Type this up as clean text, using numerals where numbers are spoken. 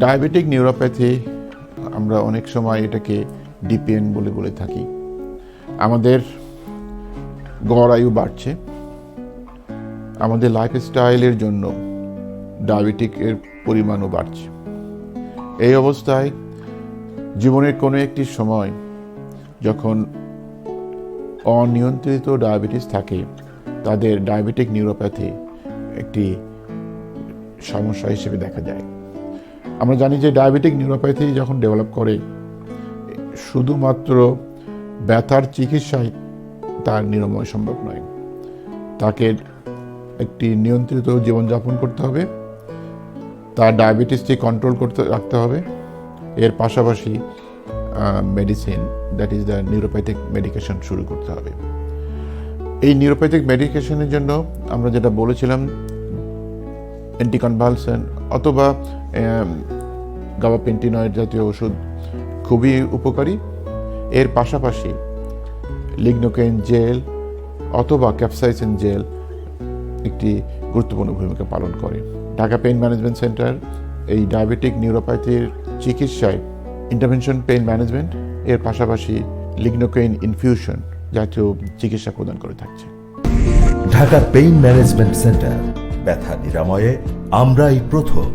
Diabetic neuropathy আমরা অনেক সময় এটাকে ডিপিএন বলে থাকি। আমাদের গড় আয়ু বাড়ছে, আমাদের লাইফস্টাইলের জন্য ডায়াবেটিকের পরিমাণও বাড়ছে। এই অবস্থায় জীবনের কোনো একটি সময় যখন অনিয়ন্ত্রিত ডায়াবেটিস থাকে, তাদের ডায়াবেটিক নিউরোপ্যাথি একটি সমস্যা হিসেবে দেখা যায়। আমরা জানি যে ডায়াবেটিক নিউরোপ্যাথি যখন ডেভেলপ করে, শুধুমাত্র ব্যথার চিকিৎসায় তার নিরাময় সম্ভব নয়। তাকে একটি নিয়ন্ত্রিত জীবনযাপন করতে হবে, তার ডায়াবেটিসটি কন্ট্রোল করতে রাখতে হবে। এর পাশাপাশি medicine, that is the neuropathic medication শুরু করতে হবে। এই নিউরোপ্যাথিক মেডিকেশনের জন্য আমরা যেটা বলেছিলাম, অ্যান্টিকনভালসেন্ট অথবা গাবাপেন্টিনয়েড জাতীয় ওষুধ খুবই উপকারী। এর পাশাপাশি লিগনোকেইন জেল অথবা ক্যাপসাইসিন জেল একটি গুরুত্বপূর্ণ ভূমিকা পালন করে। ঢাকা পেইন ম্যানেজমেন্ট সেন্টার এই ডায়াবেটিক নিউরোপ্যাথির চিকিৎসায় ইন্টারভেনশন পেইন ম্যানেজমেন্ট এর পাশাপাশি লিগনোকেইন ইনফিউশন জাতীয় চিকিৎসা প্রদান করে থাকছে। ঢাকা পেইন ম্যানেজমেন্ট সেন্টার, ব্যথা নিরাময়ে আমরাই প্রথম।